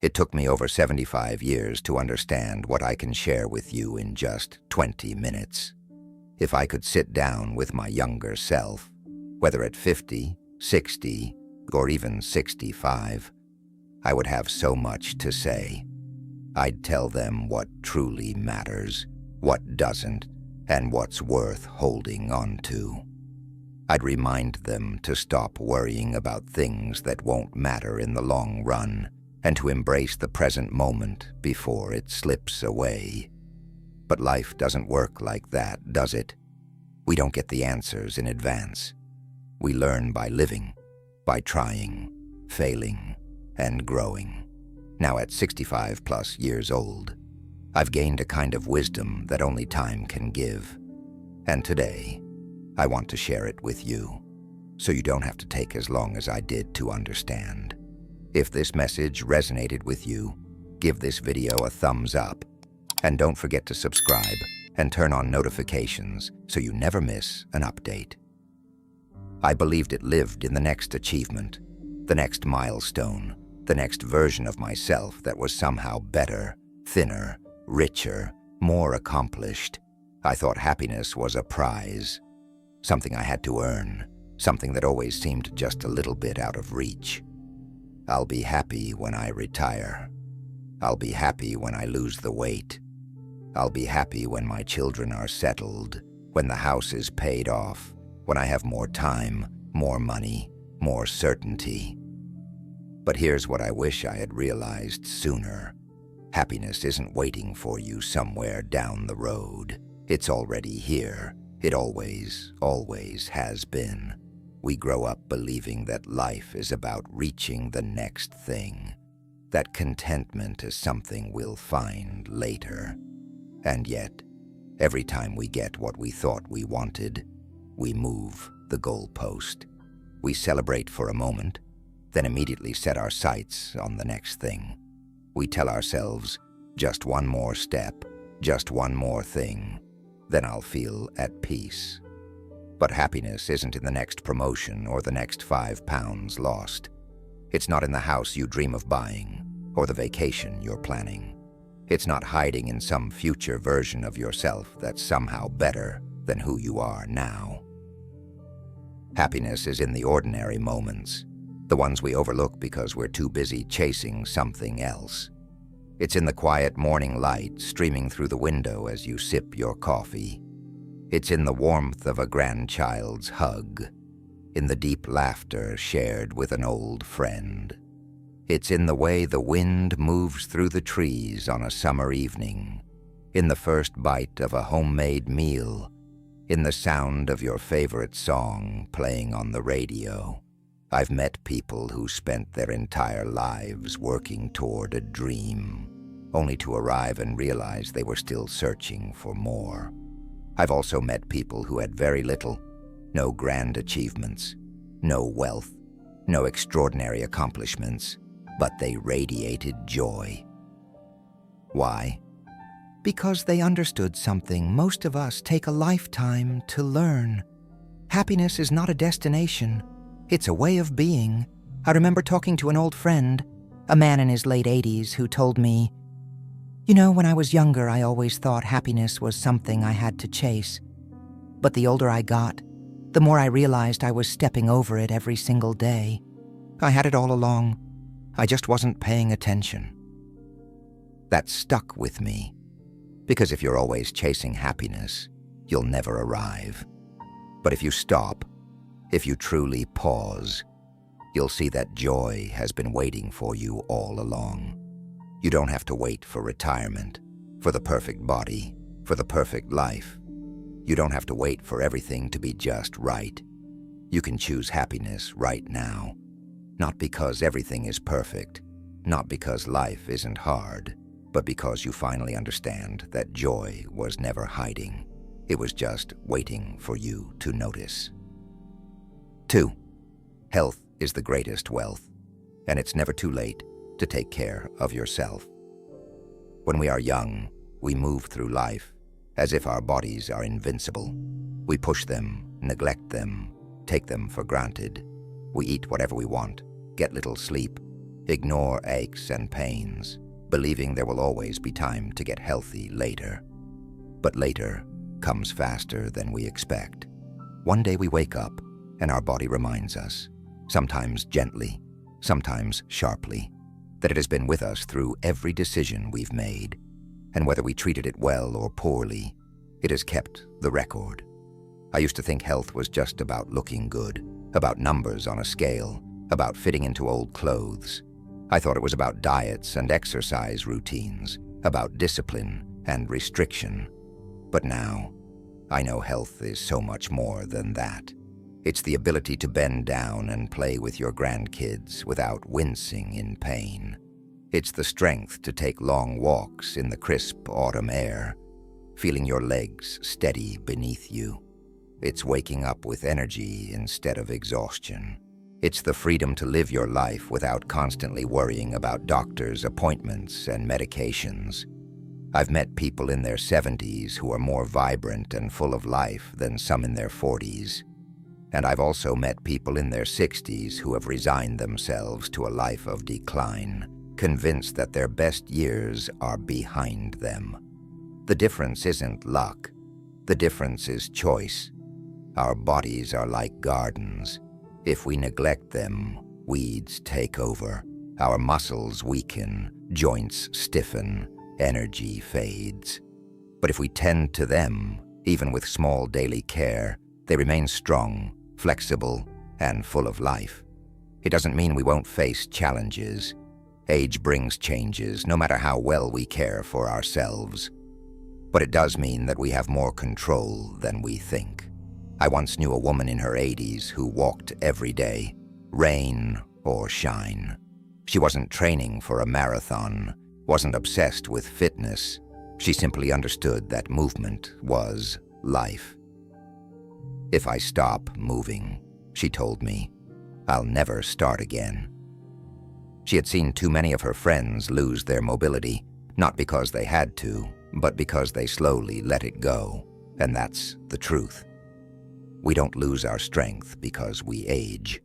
It took me over 75 years to understand what I can share with you in just 20 minutes. If I could sit down with my younger self, whether at 50, 60, or even 65, I would have so much to say. I'd tell them what truly matters, what doesn't, and what's worth holding on to. I'd remind them to stop worrying about things that won't matter in the long run, and to embrace the present moment before it slips away. But life doesn't work like that, does it? We don't get the answers in advance. We learn by living, by trying, failing, and growing. Now at 65 plus years old, I've gained a kind of wisdom that only time can give. And today, I want to share it with you, so you don't have to take as long as I did to understand. If this message resonated with you, give this video a thumbs up, and don't forget to subscribe and turn on notifications so you never miss an update. I believed it lived in the next achievement, the next milestone, the next version of myself that was somehow better, thinner, richer, more accomplished. I thought happiness was a prize, something I had to earn, something that always seemed just a little bit out of reach. I'll be happy when I retire. I'll be happy when I lose the weight. I'll be happy when my children are settled, when the house is paid off, when I have more time, more money, more certainty. But here's what I wish I had realized sooner. Happiness isn't waiting for you somewhere down the road. It's already here. It always, always has been. We grow up believing that life is about reaching the next thing, that contentment is something we'll find later. And yet, every time we get what we thought we wanted, we move the goalpost. We celebrate for a moment, then immediately set our sights on the next thing. We tell ourselves, just one more step, just one more thing, then I'll feel at peace. But happiness isn't in the next promotion or the next 5 pounds lost. It's not in the house you dream of buying or the vacation you're planning. It's not hiding in some future version of yourself that's somehow better than who you are now. Happiness is in the ordinary moments, the ones we overlook because we're too busy chasing something else. It's in the quiet morning light streaming through the window as you sip your coffee. It's in the warmth of a grandchild's hug, in the deep laughter shared with an old friend. It's in the way the wind moves through the trees on a summer evening, in the first bite of a homemade meal, in the sound of your favorite song playing on the radio. I've met people who spent their entire lives working toward a dream, only to arrive and realize they were still searching for more. I've also met people who had very little, no grand achievements, no wealth, no extraordinary accomplishments, but they radiated joy. Why? Because they understood something most of us take a lifetime to learn. Happiness is not a destination, it's a way of being. I remember talking to an old friend, a man in his late 80s, who told me, "You know, when I was younger, I always thought happiness was something I had to chase. But the older I got, the more I realized I was stepping over it every single day. I had it all along. I just wasn't paying attention." That stuck with me, because if you're always chasing happiness, you'll never arrive. But if you stop, if you truly pause, you'll see that joy has been waiting for you all along. You don't have to wait for retirement, for the perfect body, for the perfect life. You don't have to wait for everything to be just right. You can choose happiness right now, not because everything is perfect, not because life isn't hard, but because you finally understand that joy was never hiding. It was just waiting for you to notice. 2. Health is the greatest wealth, and it's never too late to take care of yourself. When we are young, we move through life as if our bodies are invincible. We push them, neglect them, take them for granted. We eat whatever we want, get little sleep, ignore aches and pains, believing there will always be time to get healthy later. But later comes faster than we expect. One day we wake up and our body reminds us, sometimes gently, sometimes sharply, that it has been with us through every decision we've made, and whether we treated it well or poorly, it has kept the record. I used to think health was just about looking good, about numbers on a scale, about fitting into old clothes. I thought it was about diets and exercise routines, about discipline and restriction. But now, I know health is so much more than that. It's the ability to bend down and play with your grandkids without wincing in pain. It's the strength to take long walks in the crisp autumn air, feeling your legs steady beneath you. It's waking up with energy instead of exhaustion. It's the freedom to live your life without constantly worrying about doctors' appointments and medications. I've met people in their 70s who are more vibrant and full of life than some in their 40s. And I've also met people in their 60s who have resigned themselves to a life of decline, convinced that their best years are behind them. The difference isn't luck. The difference is choice. Our bodies are like gardens. If we neglect them, weeds take over. Our muscles weaken, joints stiffen, energy fades. But if we tend to them, even with small daily care, they remain strong, flexible, and full of life. It doesn't mean we won't face challenges. Age brings changes, no matter how well we care for ourselves. But it does mean that we have more control than we think. I once knew a woman in her 80s who walked every day, rain or shine. She wasn't training for a marathon, wasn't obsessed with fitness. She simply understood that movement was life. If I stop moving, she told me, I'll never start again. She had seen too many of her friends lose their mobility, not because they had to, but because they slowly let it go, and that's the truth. We don't lose our strength because we age.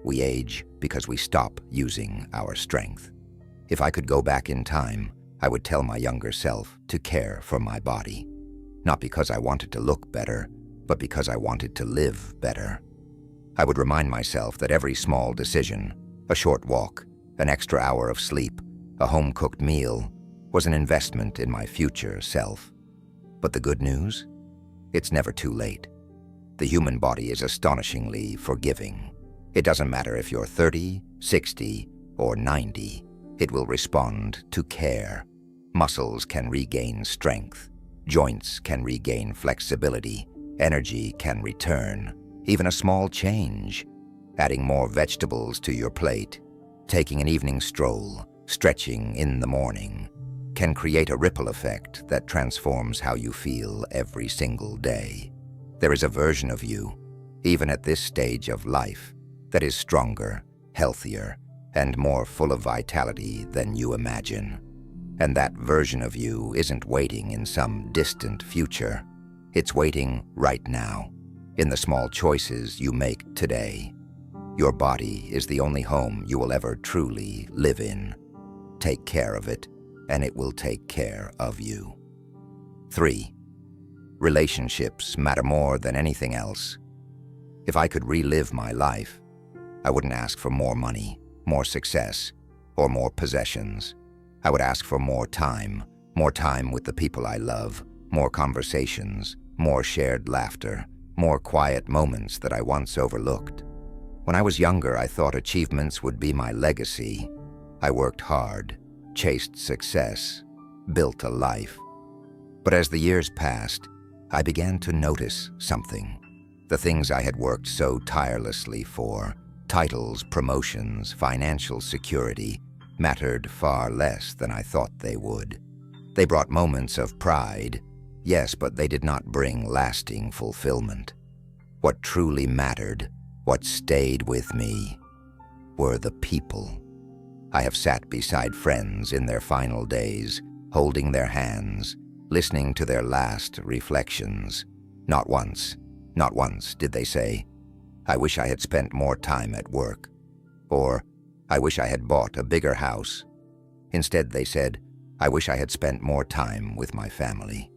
We age because we stop using our strength. If I could go back in time, I would tell my younger self to care for my body. Not because I wanted to look better, but because I wanted to live better. I would remind myself that every small decision, a short walk, an extra hour of sleep, a home-cooked meal, was an investment in my future self. But the good news? It's never too late. The human body is astonishingly forgiving. It doesn't matter if you're 30, 60, or 90. It will respond to care. Muscles can regain strength. Joints can regain flexibility. Energy can return. Even a small change, adding more vegetables to your plate, taking an evening stroll, stretching in the morning, can create a ripple effect that transforms how you feel every single day. There is a version of you, even at this stage of life, that is stronger, healthier, and more full of vitality than you imagine. And that version of you isn't waiting in some distant future. It's waiting right now, in the small choices you make today. Your body is the only home you will ever truly live in. Take care of it, and it will take care of you. 3. Relationships matter more than anything else. If I could relive my life, I wouldn't ask for more money, more success, or more possessions. I would ask for more time with the people I love, more conversations, more shared laughter, more quiet moments that I once overlooked. When I was younger, I thought achievements would be my legacy. I worked hard, chased success, built a life. But as the years passed, I began to notice something. The things I had worked so tirelessly for, titles, promotions, financial security, mattered far less than I thought they would. They brought moments of pride, yes, but they did not bring lasting fulfillment. What truly mattered, what stayed with me, were the people. I have sat beside friends in their final days, holding their hands, listening to their last reflections. Not once did they say, "I wish I had spent more time at work," or I wish I had bought a bigger house. Instead, they said, I wish I had spent more time with my family.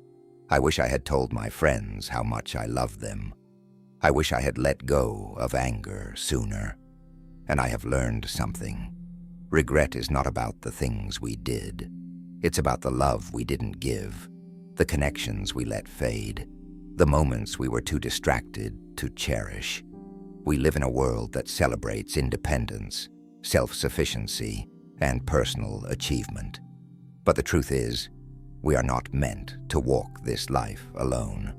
I wish I had told my friends how much I loved them. I wish I had let go of anger sooner. And I have learned something. Regret is not about the things we did. It's about the love we didn't give, the connections we let fade, the moments we were too distracted to cherish. We live in a world that celebrates independence, self-sufficiency, and personal achievement. But the truth is, we are not meant to walk this life alone.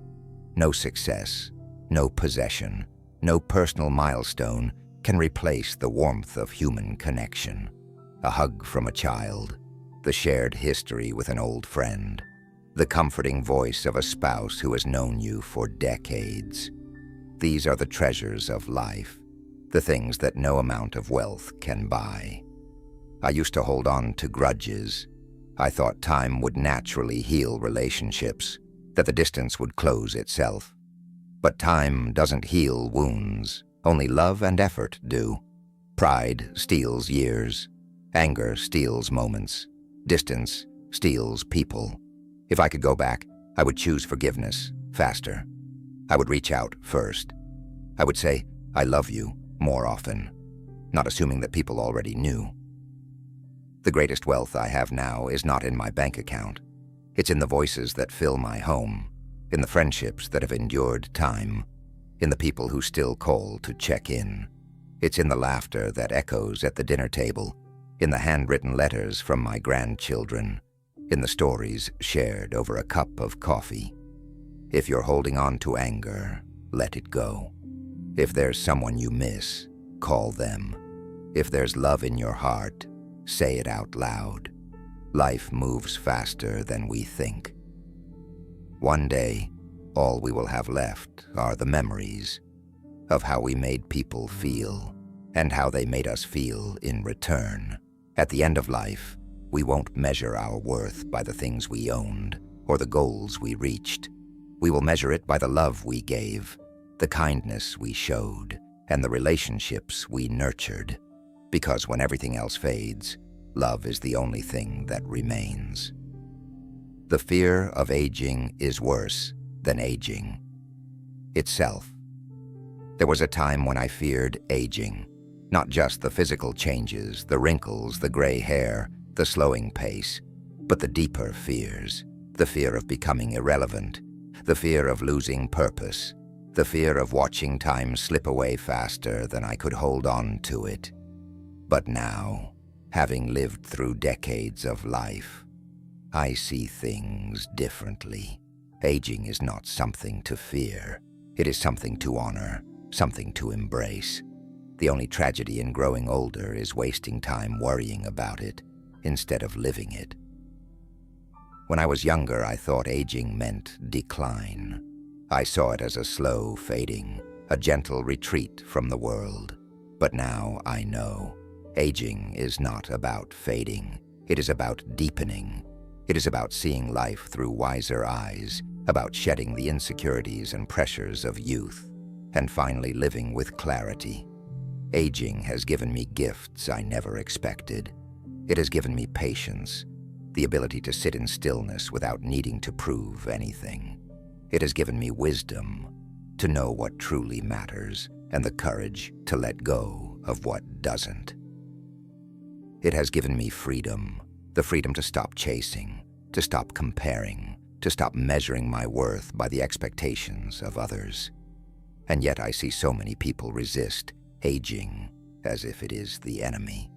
No success, no possession, no personal milestone can replace the warmth of human connection. A hug from a child, the shared history with an old friend, the comforting voice of a spouse who has known you for decades. These are the treasures of life, the things that no amount of wealth can buy. I used to hold on to grudges. I thought time would naturally heal relationships, that the distance would close itself. But time doesn't heal wounds, only love and effort do. Pride steals years. Anger steals moments. Distance steals people. If I could go back, I would choose forgiveness faster. I would reach out first. I would say, I love you more often, not assuming that people already knew. The greatest wealth I have now is not in my bank account. It's in the voices that fill my home, in the friendships that have endured time, in the people who still call to check in. It's in the laughter that echoes at the dinner table, in the handwritten letters from my grandchildren, in the stories shared over a cup of coffee. If you're holding on to anger, let it go. If there's someone you miss, call them. If there's love in your heart, say it out loud. Life moves faster than we think. One day, all we will have left are the memories of how we made people feel and how they made us feel in return. At the end of life, we won't measure our worth by the things we owned or the goals we reached. We will measure it by the love we gave, the kindness we showed, and the relationships we nurtured. Because when everything else fades, love is the only thing that remains. The fear of aging is worse than aging itself. There was a time when I feared aging, not just the physical changes, the wrinkles, the gray hair, the slowing pace, but the deeper fears, the fear of becoming irrelevant, the fear of losing purpose, the fear of watching time slip away faster than I could hold on to it. But now, having lived through decades of life, I see things differently. Aging is not something to fear. It is something to honor, something to embrace. The only tragedy in growing older is wasting time worrying about it instead of living it. When I was younger, I thought aging meant decline. I saw it as a slow fading, a gentle retreat from the world. But now I know aging is not about fading. It is about deepening. It is about seeing life through wiser eyes, about shedding the insecurities and pressures of youth, and finally living with clarity. Aging has given me gifts I never expected. It has given me patience, the ability to sit in stillness without needing to prove anything. It has given me wisdom, to know what truly matters, and the courage to let go of what doesn't. It has given me freedom, the freedom to stop chasing, to stop comparing, to stop measuring my worth by the expectations of others. And yet I see so many people resist aging as if it is the enemy.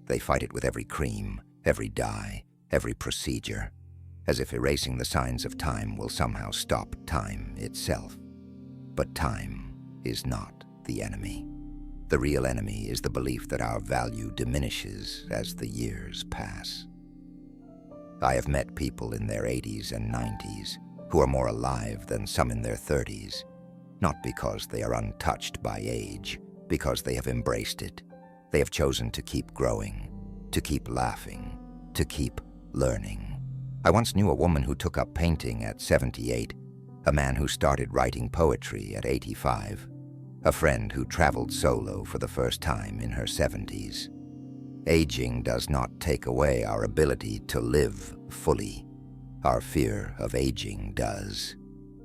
They fight it with every cream, every dye, every procedure, as if erasing the signs of time will somehow stop time itself. But time is not the enemy. The real enemy is the belief that our value diminishes as the years pass. I have met people in their 80s and 90s who are more alive than some in their 30s, not because they are untouched by age, because they have embraced it. They have chosen to keep growing, to keep laughing, to keep learning. I once knew a woman who took up painting at 78, a man who started writing poetry at 85, a friend who traveled solo for the first time in her 70s. Aging does not take away our ability to live fully. Our fear of aging does.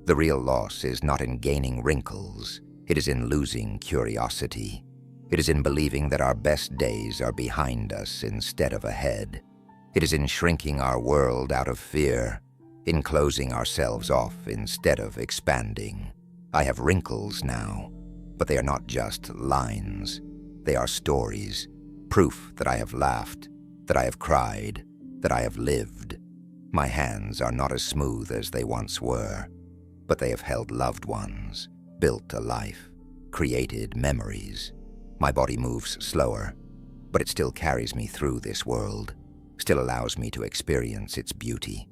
The real loss is not in gaining wrinkles. It is in losing curiosity. It is in believing that our best days are behind us instead of ahead. It is in shrinking our world out of fear, in closing ourselves off instead of expanding. I have wrinkles now, but they are not just lines. They are stories, proof that I have laughed, that I have cried, that I have lived. My hands are not as smooth as they once were, but they have held loved ones, built a life, created memories. My body moves slower, but it still carries me through this world, still allows me to experience its beauty.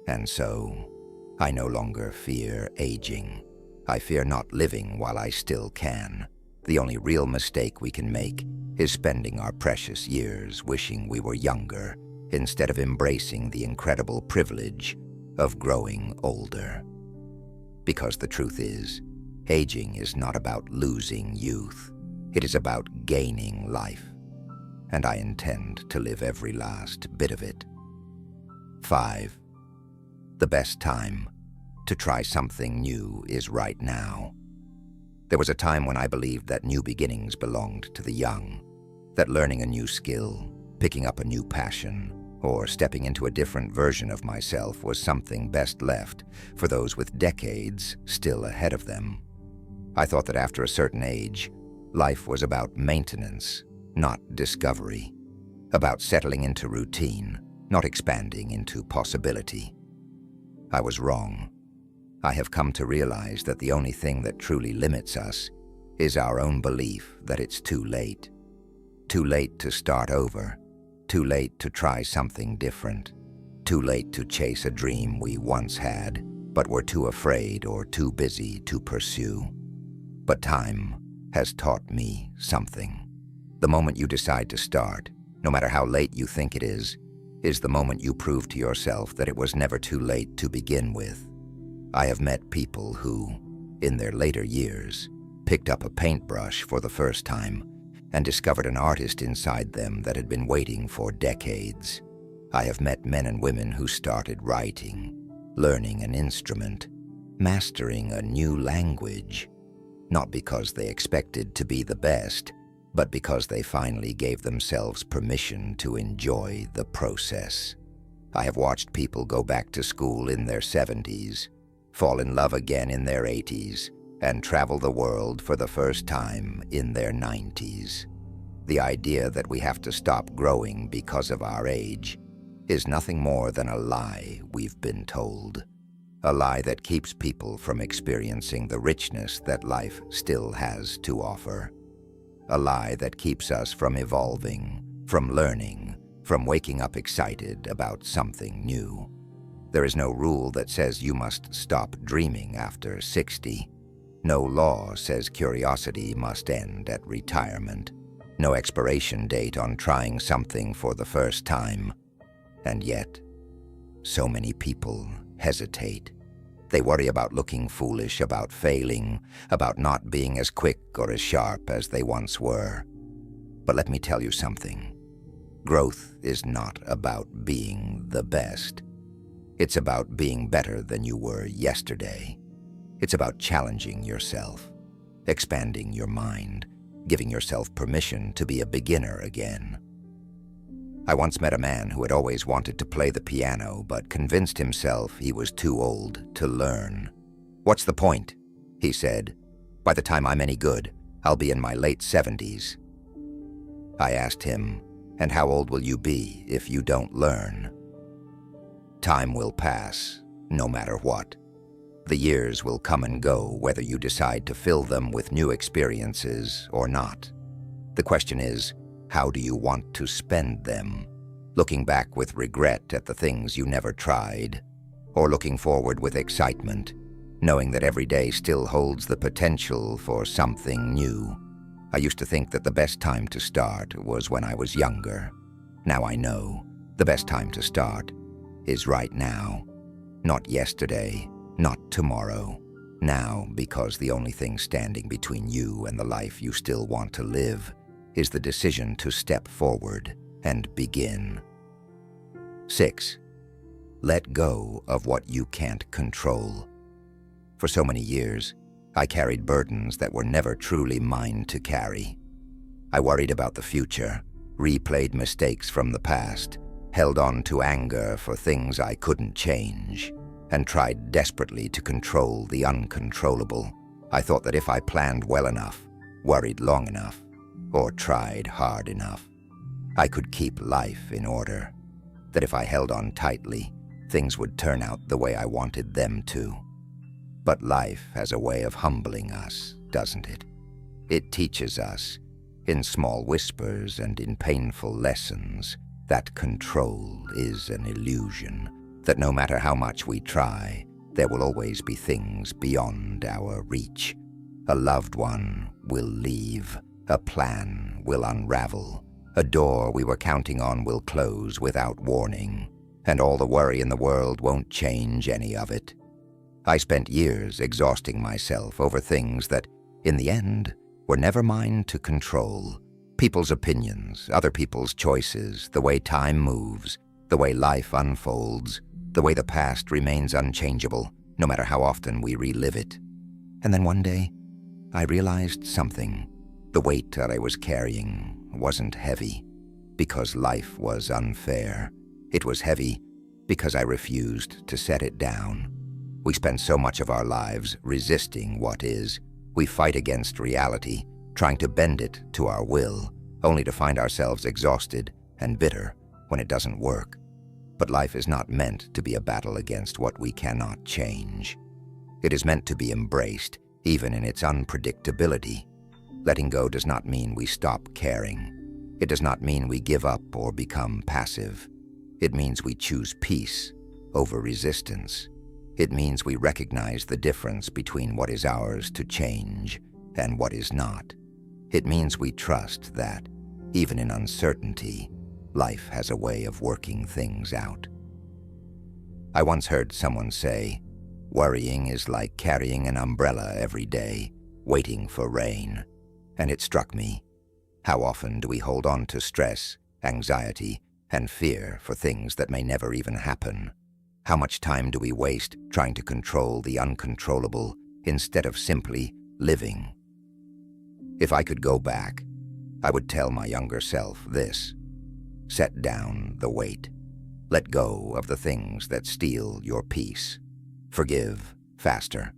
And so, I no longer fear aging. I fear not living while I still can. The only real mistake we can make is spending our precious years wishing we were younger instead of embracing the incredible privilege of growing older. Because the truth is, aging is not about losing youth. It is about gaining life, and I intend to live every last bit of it. 5. The best time to try something new is right now. There was a time when I believed that new beginnings belonged to the young, that learning a new skill, picking up a new passion, or stepping into a different version of myself was something best left for those with decades still ahead of them. I thought that after a certain age, life was about maintenance, not discovery, about settling into routine, not expanding into possibility. I was wrong. I have come to realize that the only thing that truly limits us is our own belief that it's too late. Too late to start over, too late to try something different, too late to chase a dream we once had, but were too afraid or too busy to pursue. But time has taught me something. The moment you decide to start, no matter how late you think it is the moment you prove to yourself that it was never too late to begin with. I have met people who, in their later years, picked up a paintbrush for the first time and discovered an artist inside them that had been waiting for decades. I have met men and women who started writing, learning an instrument, mastering a new language, not because they expected to be the best, but because they finally gave themselves permission to enjoy the process. I have watched people go back to school in their 70s, fall in love again in their 80s, and travel the world for the first time in their 90s. The idea that we have to stop growing because of our age is nothing more than a lie we've been told. A lie that keeps people from experiencing the richness that life still has to offer. A lie that keeps us from evolving, from learning, from waking up excited about something new. There is no rule that says you must stop dreaming after 60. No law says curiosity must end at retirement. No expiration date on trying something for the first time. And yet, so many people hesitate. They worry about looking foolish, about failing, about not being as quick or as sharp as they once were. But let me tell you something. Growth is not about being the best. It's about being better than you were yesterday. It's about challenging yourself, expanding your mind, giving yourself permission to be a beginner again. I once met a man who had always wanted to play the piano but convinced himself he was too old to learn. "What's the point?" he said. "By the time I'm any good, I'll be in my late 70s. I asked him, "And how old will you be if you don't learn?" Time will pass, no matter what. The years will come and go whether you decide to fill them with new experiences or not. The question is, how do you want to spend them? Looking back with regret at the things you never tried, or looking forward with excitement, knowing that every day still holds the potential for something new? I used to think that the best time to start was when I was younger. Now I know the best time to start is right now. Not yesterday, not tomorrow. Now, because the only thing standing between you and the life you still want to live is the decision to step forward and begin. 6. Let go of what you can't control. For so many years, I carried burdens that were never truly mine to carry. I worried about the future, replayed mistakes from the past, held on to anger for things I couldn't change, and tried desperately to control the uncontrollable. I thought that if I planned well enough, worried long enough, or tried hard enough, I could keep life in order. That if I held on tightly, things would turn out the way I wanted them to. But life has a way of humbling us, doesn't it? It teaches us, in small whispers and in painful lessons, that control is an illusion, that no matter how much we try, there will always be things beyond our reach. A loved one will leave, a plan will unravel, a door we were counting on will close without warning, and all the worry in the world won't change any of it. I spent years exhausting myself over things that, in the end, were never mine to control. People's opinions, other people's choices, the way time moves, the way life unfolds, the way the past remains unchangeable, no matter how often we relive it. And then one day, I realized something. The weight that I was carrying wasn't heavy because life was unfair. It was heavy because I refused to set it down. We spend so much of our lives resisting what is. We fight against reality, trying to bend it to our will, only to find ourselves exhausted and bitter when it doesn't work. But life is not meant to be a battle against what we cannot change. It is meant to be embraced, even in its unpredictability. Letting go does not mean we stop caring. It does not mean we give up or become passive. It means we choose peace over resistance. It means we recognize the difference between what is ours to change and what is not. It means we trust that, even in uncertainty, life has a way of working things out. I once heard someone say, worrying is like carrying an umbrella every day, waiting for rain. And it struck me. How often do we hold on to stress, anxiety, and fear for things that may never even happen? How much time do we waste trying to control the uncontrollable instead of simply living? If I could go back, I would tell my younger self this. Set down the weight. Let go of the things that steal your peace. Forgive faster.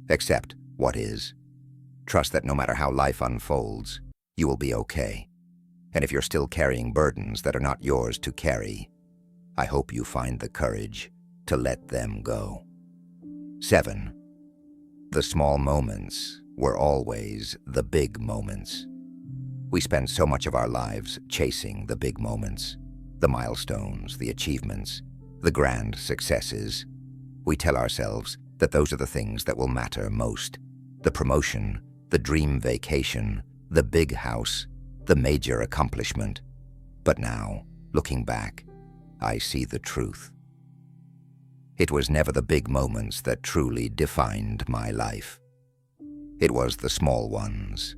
Accept what is. Trust that no matter how life unfolds, you will be okay. And if you're still carrying burdens that are not yours to carry, I hope you find the courage to let them go. 7. The small moments were always the big moments. We spend so much of our lives chasing the big moments, the milestones, the achievements, the grand successes. We tell ourselves that those are the things that will matter most. The promotion, the dream vacation, the big house, the major accomplishment. But now, looking back, I see the truth. It was never the big moments that truly defined my life. It was the small ones.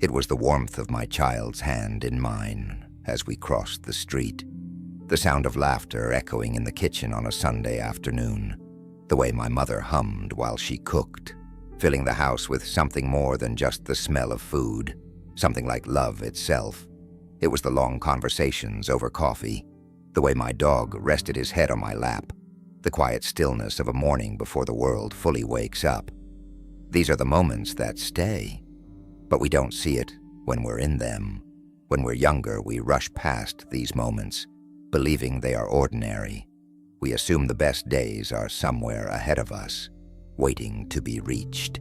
It was the warmth of my child's hand in mine as we crossed the street, the sound of laughter echoing in the kitchen on a Sunday afternoon, the way my mother hummed while she cooked, filling the house with something more than just the smell of food, something like love itself. It was the long conversations over coffee, the way my dog rested his head on my lap, the quiet stillness of a morning before the world fully wakes up. These are the moments that stay, but we don't see it when we're in them. When we're younger, we rush past these moments, believing they are ordinary. We assume the best days are somewhere ahead of us, waiting to be reached.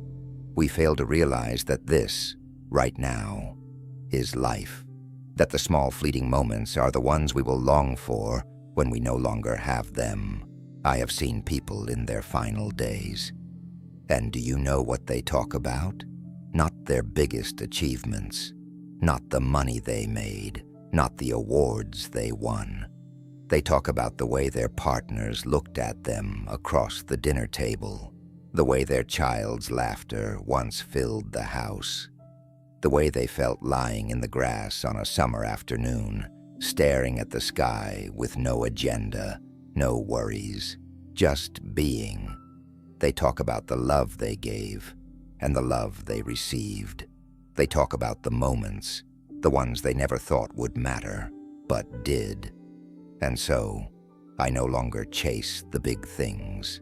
We fail to realize that this, right now, is life. That the small fleeting moments are the ones we will long for when we no longer have them. I have seen people in their final days. And do you know what they talk about? Not their biggest achievements, not the money they made, not the awards they won. They talk about the way their partners looked at them across the dinner table, the way their child's laughter once filled the house, The way they felt lying in the grass on a summer afternoon, staring at the sky with no agenda, no worries, just being. They talk about the love they gave and the love they received. They talk about the moments, the ones they never thought would matter, but did. And so, I no longer chase the big things.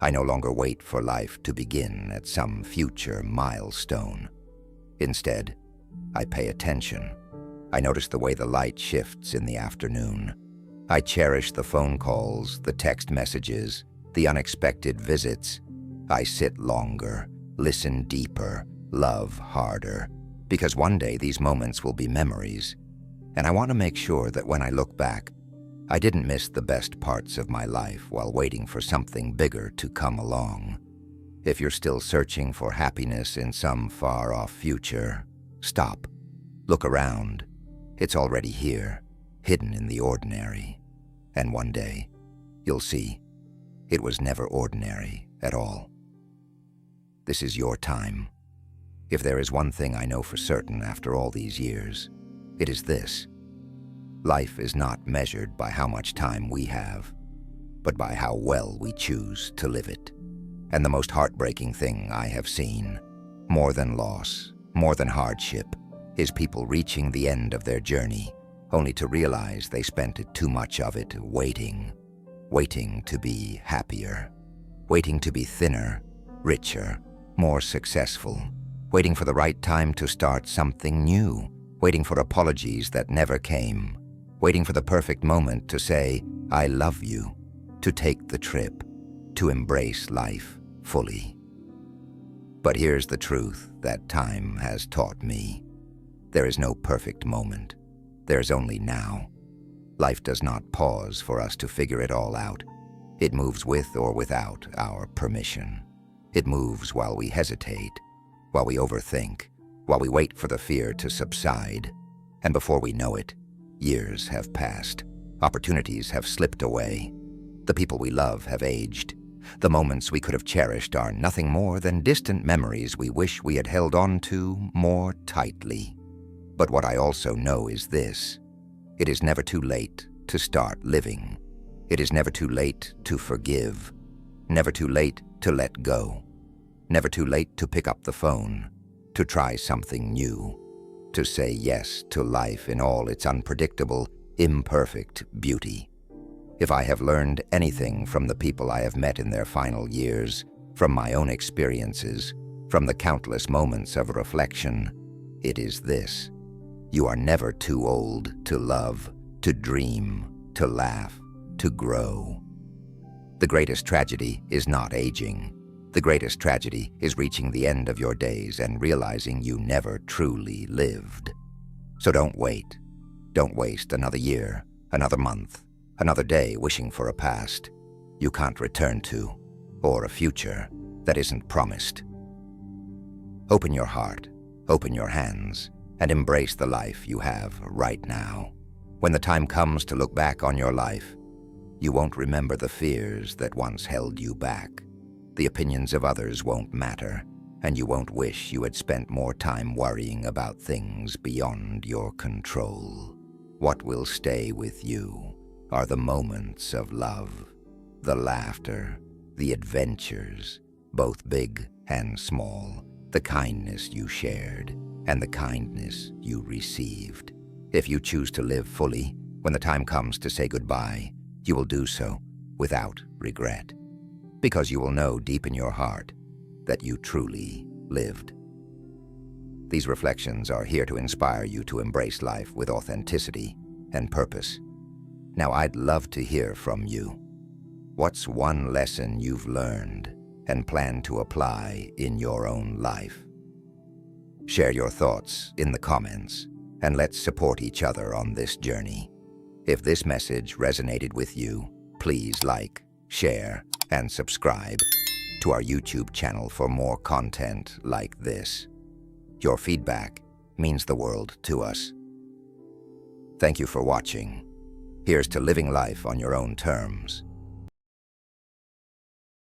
I no longer wait for life to begin at some future milestone. Instead, I pay attention. I notice the way the light shifts in the afternoon. I cherish the phone calls, the text messages, the unexpected visits. I sit longer, listen deeper, love harder, because one day these moments will be memories. And I want to make sure that when I look back, I didn't miss the best parts of my life while waiting for something bigger to come along. If you're still searching for happiness in some far-off future, stop. Look around. It's already here, hidden in the ordinary. And one day, you'll see, it was never ordinary at all. This is your time. If there is one thing I know for certain after all these years, it is this. Life is not measured by how much time we have, but by how well we choose to live it. And the most heartbreaking thing I have seen, more than loss, more than hardship, is people reaching the end of their journey, only to realize they spent too much of it waiting to be happier, waiting to be thinner, richer, more successful, waiting for the right time to start something new, waiting for apologies that never came, waiting for the perfect moment to say, I love you, to take the trip, to embrace life fully. But here's the truth that time has taught me. There is no perfect moment. There's only now. Life does not pause for us to figure it all out. It moves with or without our permission. It moves while we hesitate, while we overthink, while we wait for the fear to subside. And before we know it, years have passed. Opportunities have slipped away. The people we love have aged. The moments we could have cherished are nothing more than distant memories we wish we had held on to more tightly. But what I also know is this. It is never too late to start living. It is never too late to forgive. Never too late to let go. Never too late to pick up the phone, to try something new, to say yes to life in all its unpredictable, imperfect beauty. If I have learned anything from the people I have met in their final years, from my own experiences, from the countless moments of reflection, it is this. You are never too old to love, to dream, to laugh, to grow. The greatest tragedy is not aging. The greatest tragedy is reaching the end of your days and realizing you never truly lived. So don't wait. Don't waste another year, another month, another day wishing for a past you can't return to, or a future that isn't promised. Open your heart, open your hands, and embrace the life you have right now. When the time comes to look back on your life, you won't remember the fears that once held you back. The opinions of others won't matter, and you won't wish you had spent more time worrying about things beyond your control. What will stay with you are the moments of love, the laughter, the adventures, both big and small, the kindness you shared, and the kindness you received. If you choose to live fully, when the time comes to say goodbye, you will do so without regret, because you will know deep in your heart that you truly lived. These reflections are here to inspire you to embrace life with authenticity and purpose. Now, I'd love to hear from you. What's one lesson you've learned and plan to apply in your own life? Share your thoughts in the comments, and let's support each other on this journey. If this message resonated with you, please like, share, and subscribe to our YouTube channel for more content like this. Your feedback means the world to us. Thank you for watching. Here's to living life on your own terms,